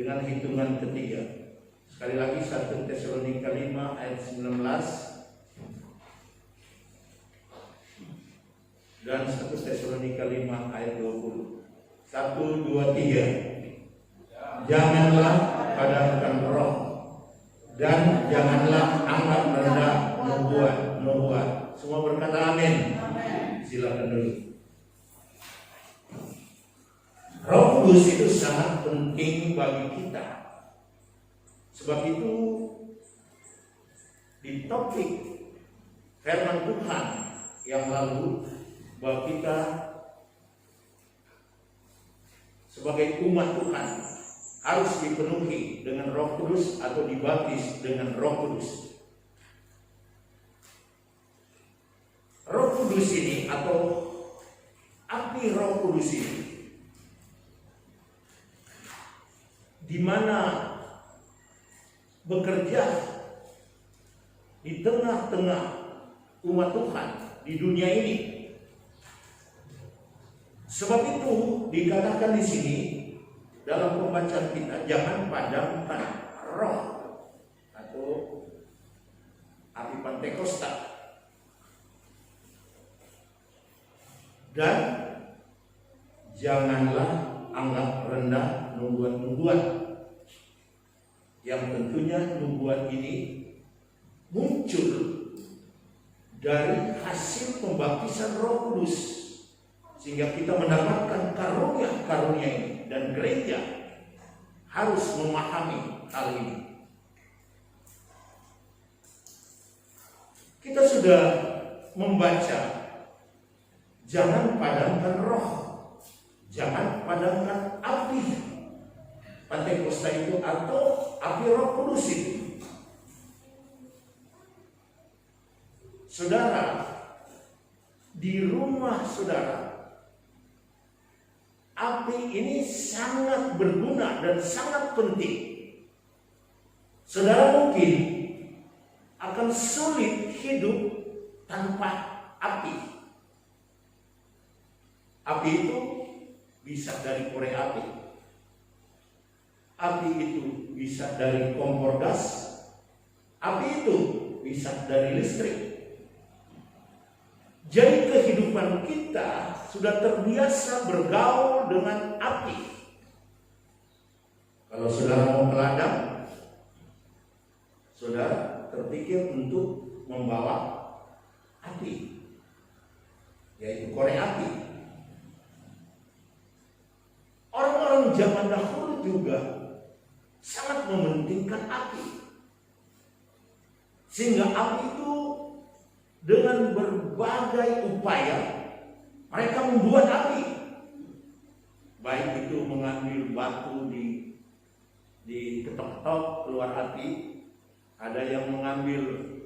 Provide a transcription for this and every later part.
dengan hitungan ketiga. Sekali lagi 1 Tesalonika 5 ayat 19 dan 1 Tesalonika 5 ayat 20. 1, 2, 3. Janganlah padamkan roh dan janganlah anggap rendah nubuat. Semua berkata amin. Silakan dulu. Roh Kudus itu sangat penting bagi kita. Sebab itu di topik firman Tuhan yang lalu bahwa kita sebagai umat Tuhan harus dipenuhi dengan Roh Kudus atau dibaptis dengan Roh Kudus. Roh Kudus ini atau api Roh Kudus ini di mana bekerja di tengah-tengah umat Tuhan di dunia ini. Sebab itu dikatakan di sini dalam pembacaan kita, jangan padamkan roh atau api Pentakosta, dan janganlah anggap rendah nubuat-nubuat, yang tentunya nubuat ini muncul dari hasil pembaptisan Roh Kudus, sehingga kita mendapatkan karunia-karunia ini, dan gereja harus memahami hal ini. Kita sudah membaca jangan padamkan roh, jangan padamkan api Pentakosta itu atau api Roh Kudus itu. Saudara, di rumah saudara, api ini sangat berguna dan sangat penting. Saudara mungkin akan sulit hidup tanpa api. Api itu bisa dari korek api. Api itu bisa dari kompor gas. Api itu bisa dari listrik. Jadi kehidupan kita sudah terbiasa bergaul dengan api. Kalau saudara mau meladang, saudara terpikir untuk membawa api, yaitu korek api. Orang-orang zaman dahulu juga sangat mementingkan api, sehingga api itu dengan berbagai upaya mereka membuat api, baik itu mengambil batu diketok-ketok keluar api, ada yang mengambil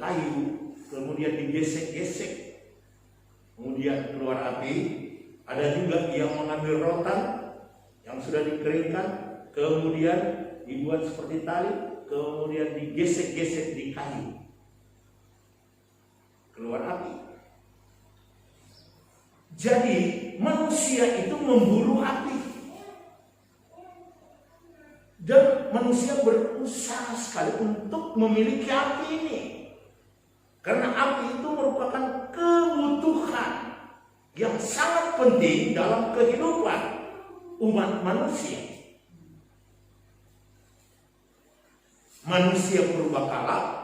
kayu kemudian digesek-gesek kemudian keluar api, ada juga yang mengambil rotan yang sudah dikeringkan kemudian dibuat seperti tali, kemudian digesek-gesek di kayu, keluar api. Jadi manusia itu memburu api, dan manusia berusaha sekali untuk memiliki api ini, karena api itu merupakan kebutuhan yang sangat penting dalam kehidupan umat manusia. Manusia purbakala,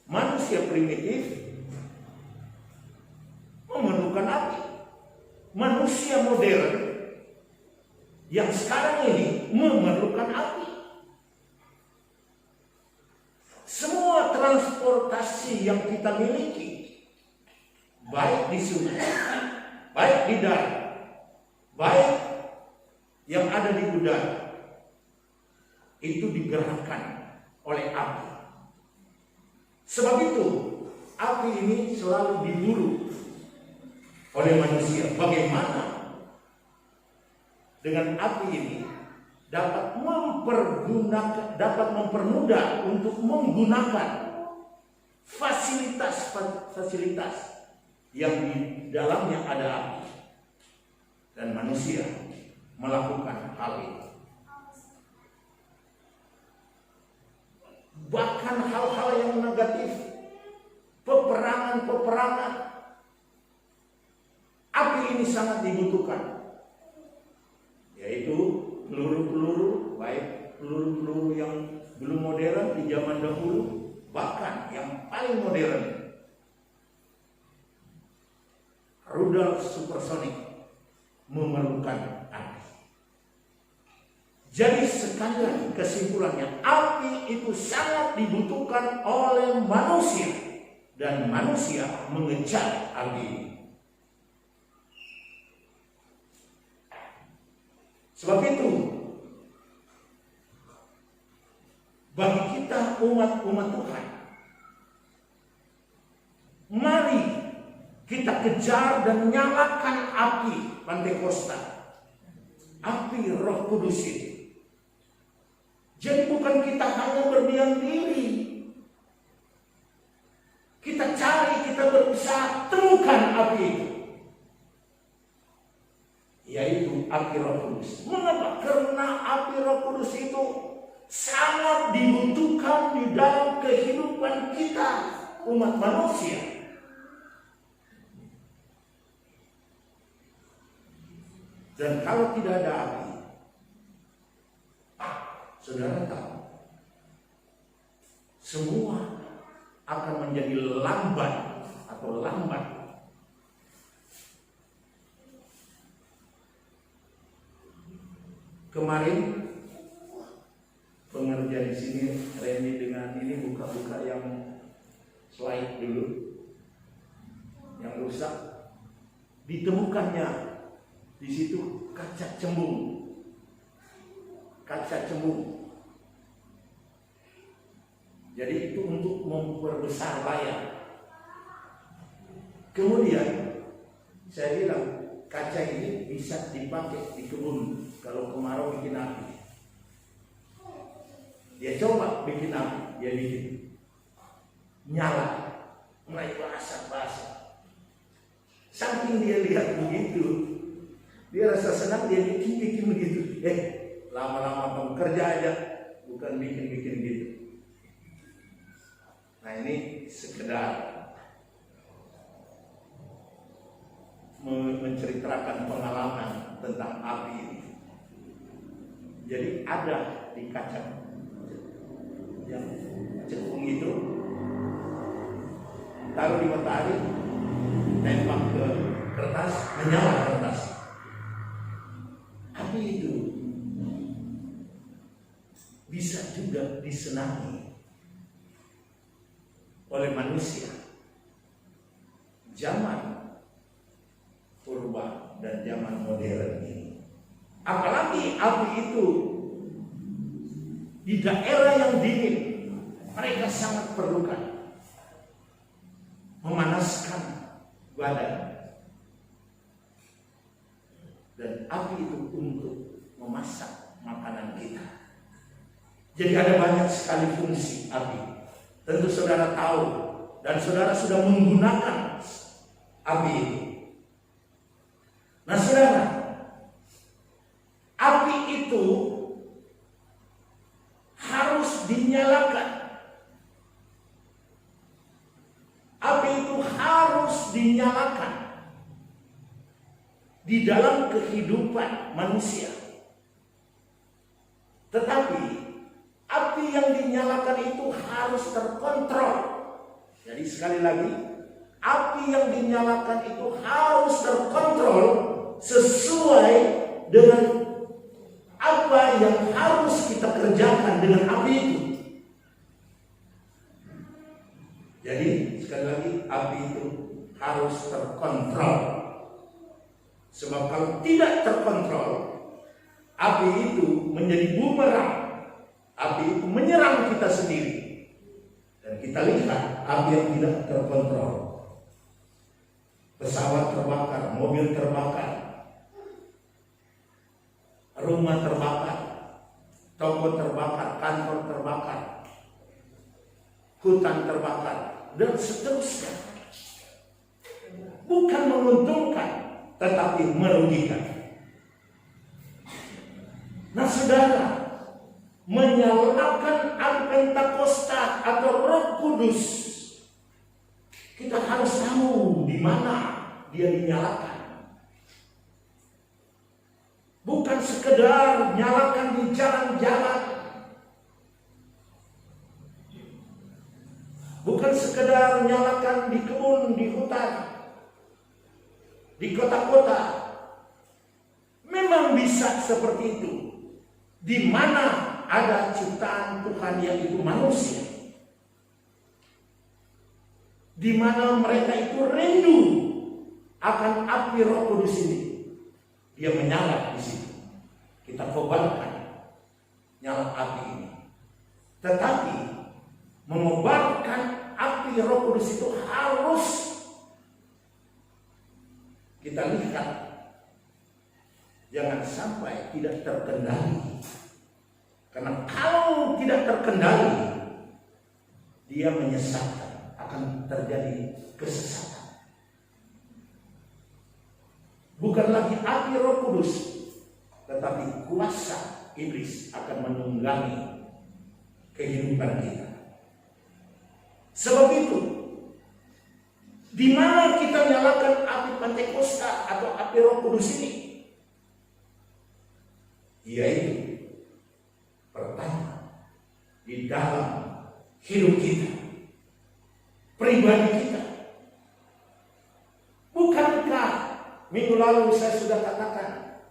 manusia primitif memerlukan api. Manusia modern yang sekarang ini memerlukan api. Semua transportasi yang kita miliki, baik di sungai, baik di darat, baik yang ada di udara, itu digerakkan oleh api. Sebab itu api ini selalu diburu oleh manusia. Bagaimana dengan api ini dapat mempermudah untuk menggunakan fasilitas-fasilitas yang di dalamnya ada api, dan manusia melakukan hal itu. bahkan hal-hal yang negatif, peperangan. Api ini sangat dibutuhkan, yaitu peluru-peluru, baik peluru-peluru yang belum modern di zaman dahulu, bahkan yang paling modern, rudal supersonik, memerlukan api. Jadi sekali lagi kesimpulannya, api itu sangat dibutuhkan oleh manusia, dan manusia mengejar api ini. Sebab itu, bagi kita umat Tuhan, mari kita kejar dan nyalakan api Pantekosta, api Roh Kudus itu. Jadi bukan kita hanya berdiam diri, kita cari, kita berusaha temukan api itu, yaitu api Roh Kudus. Mengapa? Karena api Roh Kudus itu sangat dibutuhkan di dalam kehidupan kita, umat manusia. Dan kalau tidak ada api, saudara tahu, semua akan menjadi lambat atau lambat. Kemarin pengerja di sini, Randy dengan ini buka-buka yang slide dulu, yang rusak, ditemukannya di situ kaca cembung. Jadi itu untuk memperbesar layar. Kemudian saya bilang kaca ini bisa dipakai di kebun kalau kemarau bikin api. Dia coba bikin api, dia bikin nyala, mulai basah. Saking dia lihat begitu, dia rasa senang, dia bikin begitu. Lama-lama kamu kerja aja, bukan bikin gitu. Nah ini sekedar menceritakan pengalaman tentang api ini. Jadi ada di kaca yang cekung itu, taruh di matahari, tembak ke kertas, menyala kertas. Api itu bisa juga disenangi oleh manusia. Zaman purba dan zaman modern ini, apalagi api itu di daerah yang dingin, mereka sangat perlukan, memanaskan badan. Dan api itu untuk memasak makanan kita. Jadi ada banyak sekali fungsi api. Tentu saudara tahu dan saudara sudah menggunakan api itu. Nah saudara, api itu harus dinyalakan. Api itu harus dinyalakan di dalam kehidupan manusia. Tetapi api yang dinyalakan itu harus terkontrol. Jadi sekali lagi, api yang dinyalakan itu harus terkontrol sesuai dengan apa yang harus kita kerjakan dengan api itu. Jadi sekali lagi, api itu harus terkontrol. Sebab kalau tidak terkontrol, api itu menjadi bumerang. Api itu menyerang kita sendiri. Dan kita lihat api yang tidak terkontrol. Pesawat terbakar, mobil terbakar, rumah terbakar, toko terbakar, kantor terbakar, hutan terbakar, dan seterusnya. Bukan menguntungkan, tetapi merugikan. Nah saudara, menyalakan api Pentakosta mana dia dinyalakan. Bukan sekedar nyalakan di jalan-jalan, bukan sekedar nyalakan di kebun, di hutan, di kota-kota. Memang bisa seperti itu, di mana ada ciptaan Tuhan yaitu manusia, di mana mereka itu rindu akan api Roh Kudus ini. Dia menyala di situ. Kita kobarkan nyala api ini. Tetapi mengobarkan api Roh Kudus itu harus kita lihat, jangan sampai tidak terkendali. Karena kalau tidak terkendali, dia menyesatkan, akan terjadi kesesatan. Bukan lagi api Roh Kudus, tetapi kuasa iblis akan menunggangi kehidupan kita. Sebab itu, di mana kita nyalakan api Pentakosta atau api Roh Kudus ini, yaitu pertama di dalam hidup kita, pribadi kita. Bukankah minggu lalu saya sudah katakan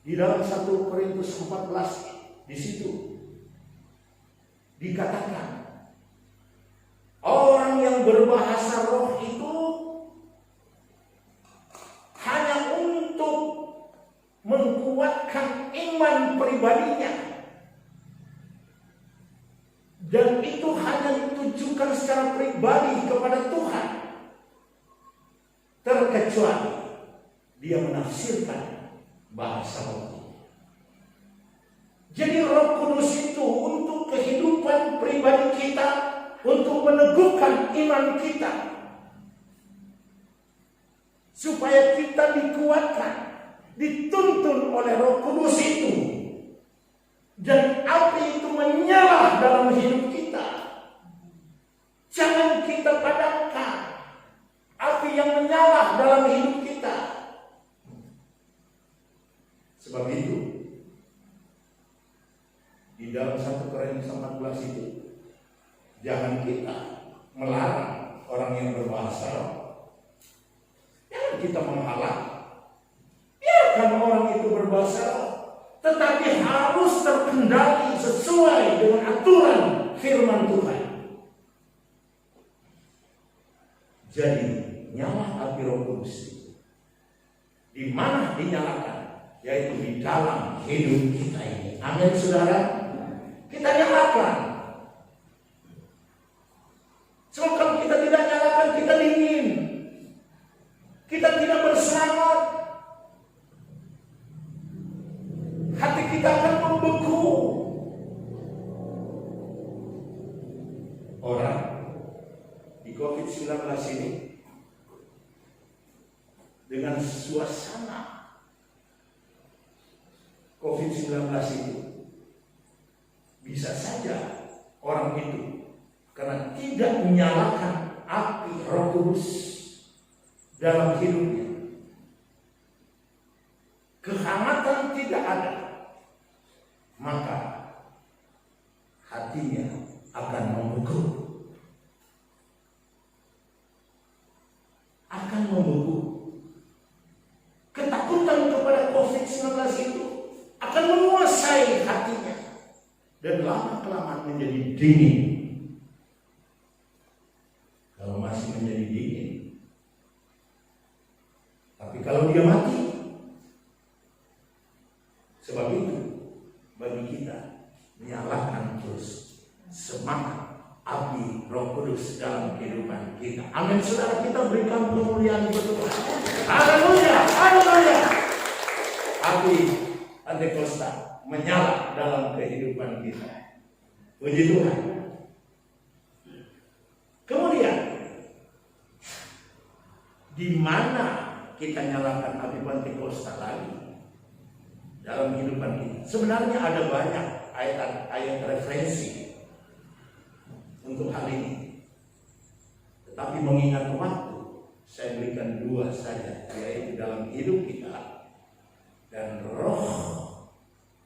di dalam 1 Korintus 14, di situ dikatakan orang yang berbahasa roh itu hanya untuk menguatkan iman pribadinya, dan itu hanya ditujukan secara pribadi kepada Tuhan, terkecuali dia menafsirkan bahasa roh. Jadi Roh Kudus itu untuk kehidupan pribadi kita, untuk meneguhkan iman kita, supaya kita dikuatkan, dituntun oleh Roh Kudus itu, dan api itu menyala dalam hidup kita. Jangan kita padamkan api yang menyala dalam hidup kita. Sebab itu di dalam 1 Korintus 14 itu, jangan kita melarang orang yang berbahasa roh. Jangan kita menghalang. Biarkan orang itu berbahasa roh, tetapi harus terkendali sesuai dengan aturan firman Tuhan. Jadi nyala api Roh Kudus di mana dinyalakan, yaitu di dalam hidup kita ini. Amin, saudara. Kita nyalakan. Sebab kalau kita tidak nyalakan, kita dingin, kita tidak bersemangat, hati kita akan membeku. Orang di COVID-19 ini dengan suasana COVID-19 itu, bisa saja orang itu karena tidak menyalakan api Roh Kudus dalam hidupnya, kehangatan tidak ada, maka hatinya akan membeku. Akan membeku. Ketakutan kepada COVID-19 itu akan menguasai hatinya, dan lama-kelamaan menjadi dingin. Kalau masih menjadi dingin, tapi kalau dia mati, sebab itu bagi kita menyalakan terus semangat api Roh Kudus dalam kehidupan kita. Amin, saudara. Kita berikan kemuliaan kepada Tuhan. Haleluya, haleluya. Api Pentakosta menyala dalam kehidupan kita. Puji Tuhan. Kemudian, di mana kita nyalakan api Pentakosta lagi dalam kehidupan kita? Sebenarnya ada banyak ayat referensi untuk hal ini. Tetapi mengingat waktu, saya berikan dua saja, yaitu dalam hidup kita dan roh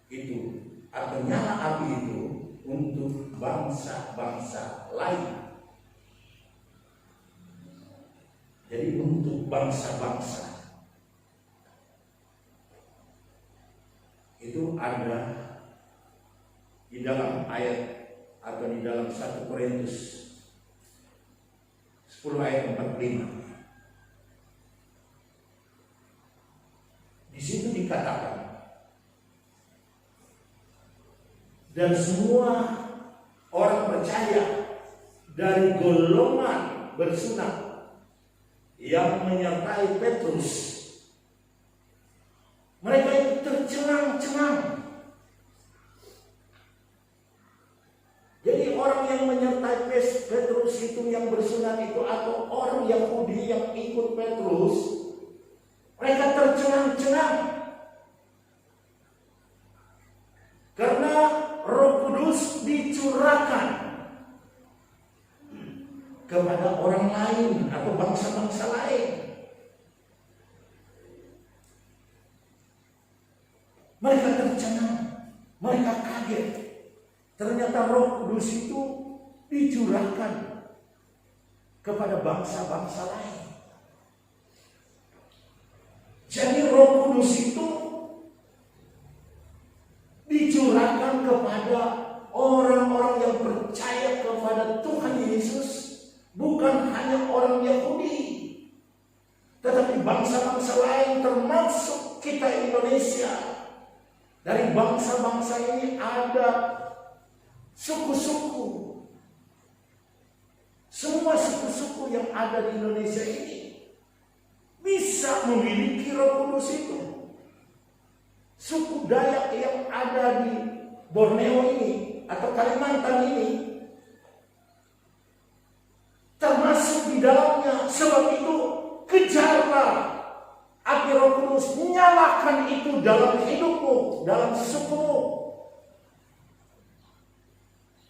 itu atau nyala api itu untuk bangsa-bangsa lain. Jadi untuk bangsa-bangsa itu ada di dalam ayat atau di dalam 1 Korintus 10 ayat 45. Di situ dikatakan, dan semua orang percaya dari golongan bersunat yang menyertai Petrus, mereka itu tercengang-cengang. Jadi orang yang menyertai Petrus itu, yang bersunat itu, atau orang Yahudi yang ikut Petrus, mereka tercengang-cengang karena Roh Kudus dicurahkan kepada orang lain atau bangsa-bangsa lain. Mereka tercengang, mereka kaget. Ternyata Roh Kudus itu dicurahkan kepada bangsa-bangsa lain. Jadi Roh Kudus itu dicurahkan kepada orang-orang yang percaya kepada Tuhan Yesus, bukan hanya orang Yahudi, tetapi bangsa-bangsa lain, termasuk kita Indonesia. Dari bangsa-bangsa ini ada suku-suku. Semua suku-suku yang ada di Indonesia ini bisa memiliki Roh Kudus itu. Suku Dayak yang ada di Borneo ini atau Kalimantan ini termasuk di dalamnya. Sebab itu kejarlah api Roh Kudus, nyalakan itu dalam hidupmu, dalam sukumu.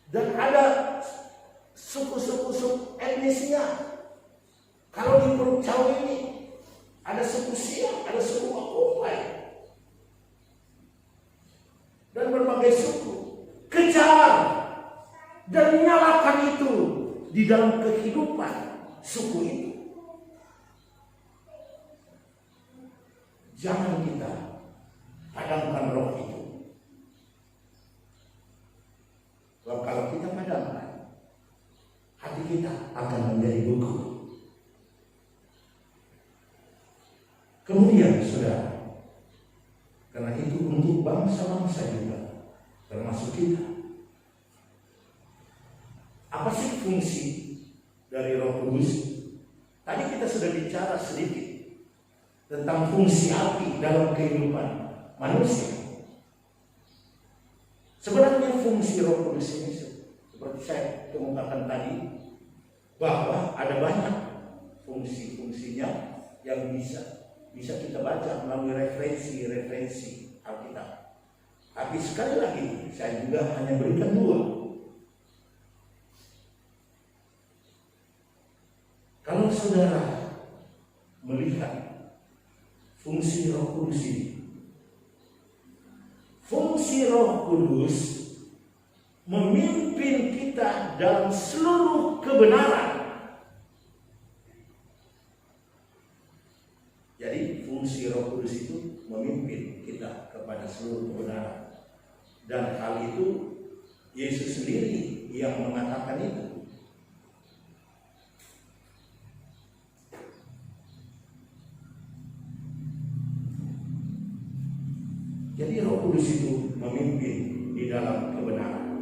Dan ada suku-suku etnisnya. Kalau di Pulau Jawa ini ada suku Siak, ada suku Makopai, dan berbagai suku. Kejar dan nyalakan itu di dalam kehidupan suku itu. Jangan kita padamkan roh itu. Sebab kalau kita padamkan, hati kita akan menjadi beku. Kemudian saudara, karena itu untuk bangsa-bangsa juga, termasuk kita. Apa sih fungsi dari Roh Kudus? Tadi kita sudah bicara sedikit tentang fungsi api dalam kehidupan manusia. Sebenarnya fungsi Roh Kudus ini seperti saya kemukakan tadi, bahwa ada banyak fungsi-fungsinya yang bisa kita baca melalui referensi Alkitab. Tapi sekali lagi saya juga hanya berikan dua. Kalau saudara melihat fungsi Roh Kudus ini, fungsi Roh Kudus memimpin kita dalam seluruh kebenaran. Jadi fungsi Roh Kudus itu memimpin kita kepada seluruh kebenaran. Dan hal itu Yesus sendiri yang mengatakan itu. Jadi Roh Kudus itu memimpin di dalam kebenaran.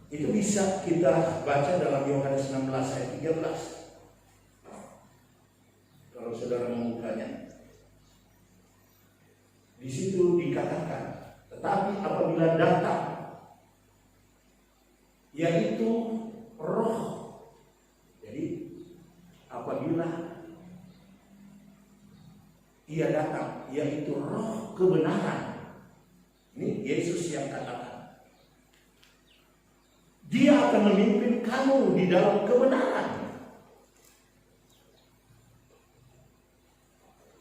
Itu bisa kita baca dalam Yohanes 16 ayat 13. Kalau saudara membukanya, di situ dikatakan, tetapi apabila datang, yaitu Roh. Jadi apabila Ia datang, yaitu Roh kebenaran. Ini Yesus yang katakan. Dia akan memimpin kamu di dalam kebenaran.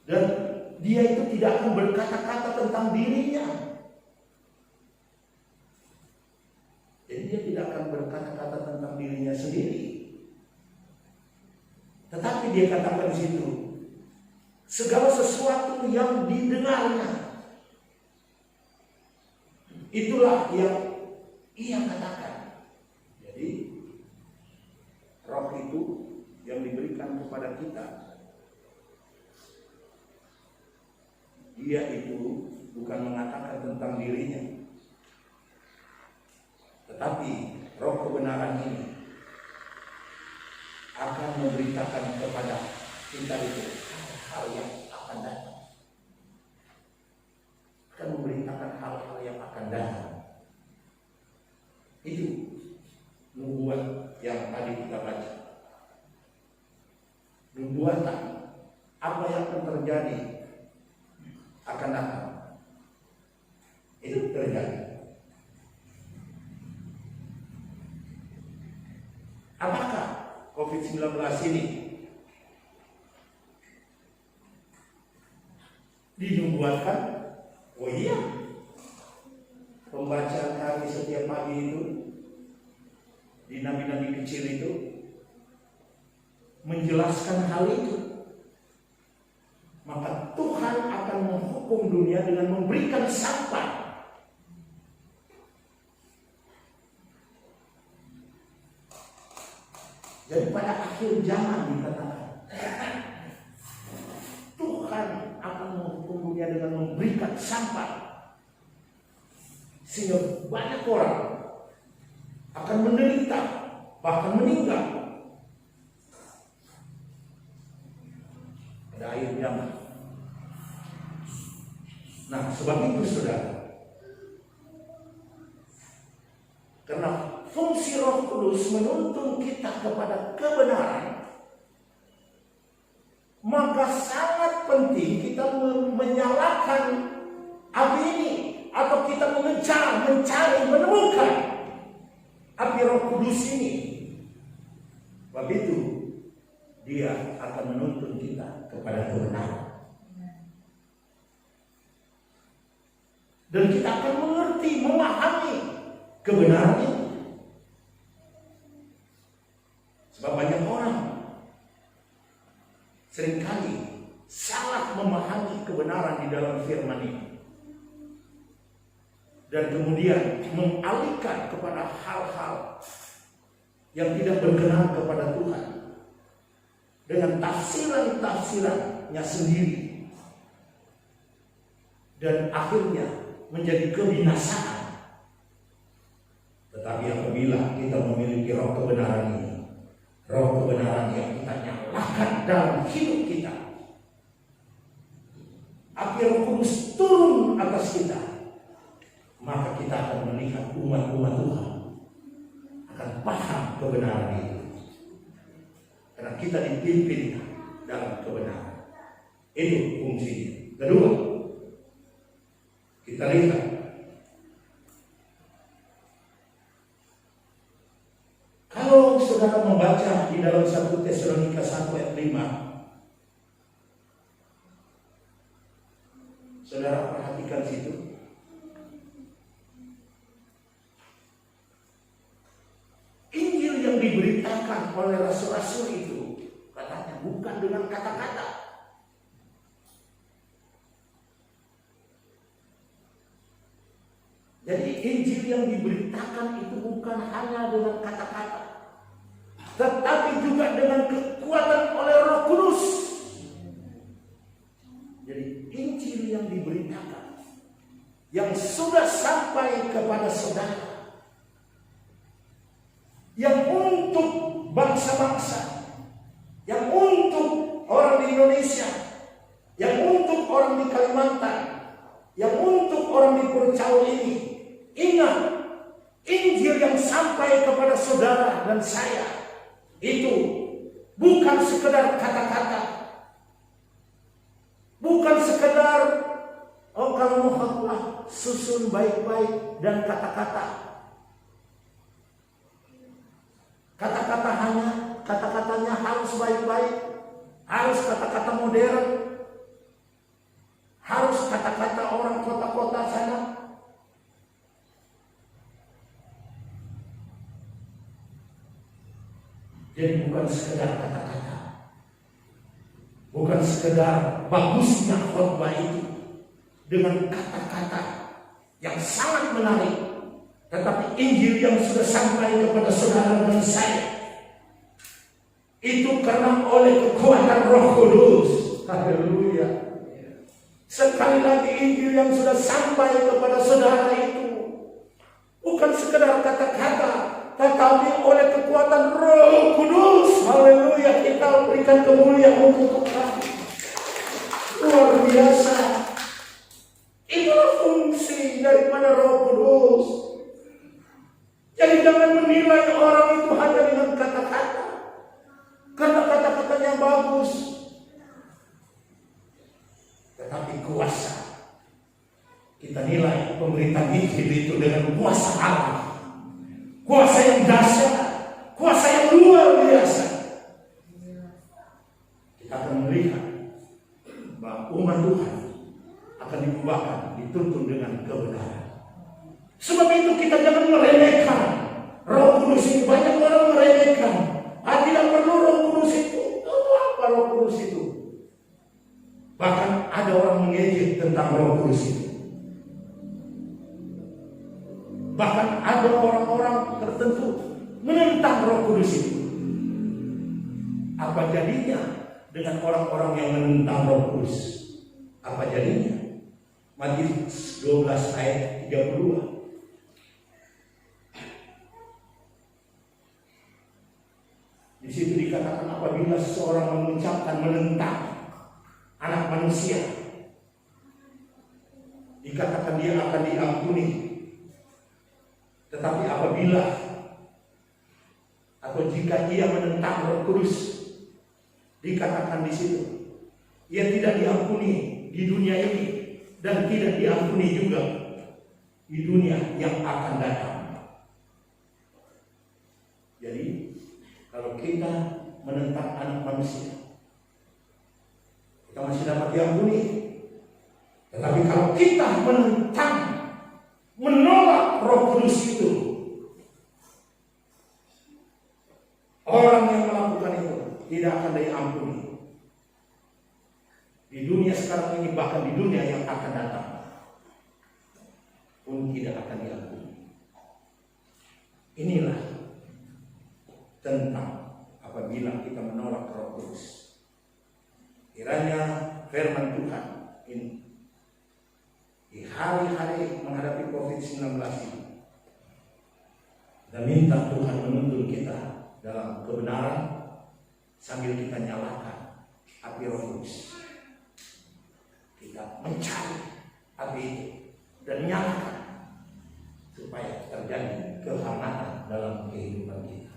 Dan dia itu tidak akan berkata-kata tentang dirinya. Jadi dia tidak akan berkata-kata tentang dirinya sendiri. Tetapi dia katakan di situ, segala sesuatu yang didengarnya, itulah yang ia katakan. Jadi roh itu yang diberikan kepada kita, dia itu bukan mengatakan tentang dirinya, tetapi roh kebenaran ini akan memberitakan kepada kita itu hal yang akan datang. Akan memberitakan hal-hal yang akan datang. Itu nubuat yang tadi kita baca. Nubuatan apa yang akan terjadi akan datang. Itu terjadi. Apakah COVID-19 ini dinubuatkan? Oh iya, pembacaan kami setiap pagi itu di nabi-nabi kecil itu menjelaskan hal itu. Maka Tuhan akan menghukum dunia dengan memberikan sampah. Jadi pada akhir zaman dikatakan Tuhan akan menghukum dunia dengan memberikan sampah, sehingga banyak orang akan menderita, bahkan meninggal pada akhir zaman. Nah, sebab itu saudara, karena fungsi Roh Kudus menuntun kita kepada kebenaran, maka sangat penting kita menyalakan api ini, atau kita mengejar, mencari, menemukan api Roh Kudus ini. Sebab itu dia akan menuntun kita kepada kebenaran. Dan kita akan mengerti, memahami kebenaran itu. Sebab banyak orang seringkali salah memahami kebenaran di dalam firman ini, dan kemudian mengalihkan kepada hal-hal yang tidak berkenan kepada Tuhan dengan tafsiran-tafsirannya sendiri, dan akhirnya menjadi kebinasaan. Tetapi apabila kita memiliki roh kebenaran ini, roh kebenaran yang kita nyalakan dalam hidup kita, api Roh Kudus turun atas kita, maka kita akan melihat umat-umat Tuhan akan paham kebenaran itu, karena kita dipimpin dalam kebenaran. Itu fungsinya. Kedua, kita lihat kalau saudara membaca di dalam 1 Tesalonika 1 ayat 5, saudara perhatikan situ. Injil yang diberitakan oleh rasul-rasul itu katanya bukan dengan kata-kata. Jadi Injil yang diberitakan itu bukan hanya dengan kata-kata, tetapi juga dengan kekuatan oleh Roh Kudus. Jadi Injil yang diberitakan, yang sudah sampai kepada saudara, yang untuk bangsa-bangsa, yang untuk orang di Indonesia, yang untuk orang di Kalimantan, yang untuk orang di Pulau Jawa ini. Ingat, Injil yang sampai kepada saudara dan saya itu bukan sekedar kata-kata, bukan sekedar oh kalau mau khotbah susun baik-baik dan kata-kata. Kata-katanya harus baik-baik, harus kata-kata modern, harus kata-kata orang kota-kota sana. Jadi bukan sekedar kata-kata, bukan sekedar bagusnya khotbah itu dengan kata-kata yang sangat menarik, tetapi Injil yang sudah sampai kepada saudara dan saya itu karena oleh kekuatan Roh Kudus. Haleluya. Sekali lagi Injil yang sudah sampai kepada saudara itu bukan sekedar kata-kata, tetapi oleh kekuatan Roh Kudus. Haleluya. Kita berikan kemuliaan untuk Tuhan. Luar biasa. Itulah fungsi daripada Roh Kudus. Jadi jangan menilai orang itu hanya dengan kata-kata, karena kata-katanya bagus, tetapi kuasa. Kita nilai pemberitaan Injil itu dengan kuasa Allah, kuasa yang dahsyat, kuasa yang luar biasa. Kita akan melihat bahwa umat Tuhan akan diubahkan, dituntun dengan kebenaran. Sebab itu kita jangan meremehkan Roh Kudus ini. Banyak orang meremehkan. Tidak perlu Roh Kudus itu. Untuk apa Roh Kudus itu? Bahkan ada orang mengejek tentang Roh Kudus itu. Bahkan ada orang-orang tertentu menentang Roh Kudus itu. Apa jadinya dengan orang-orang yang menentang Roh Kudus? Apa jadinya? Matius 12 ayat 32. Di situ dikatakan apabila seseorang mengucapkan menentang Anak Manusia, dikatakan dia akan diampuni. Tetapi apabila atau jika ia menentang Roh Kudus, dikatakan di situ ia tidak diampuni di dunia ini dan tidak diampuni juga di dunia yang akan datang. Jadi kalau kita menentang Anak Manusia, kita masih dapat diampuni. Tetapi kalau kita menentang, menolak Roh Kudus itu, orang yang melakukan itu tidak akan diampuni di dunia sekarang ini, bahkan di dunia yang akan datang pun tidak akan diampuni. Inilah tentang apabila kita menolak Roh Kudus. Kiranya firman Tuhan ini di hari-hari menghadapi COVID-19 ini, dan minta Tuhan menuntun kita dalam kebenaran sambil kita nyalakan api Roh Kudus. Kita mencari api itu dan nyalakan supaya terjadi kehangatan dalam kehidupan kita.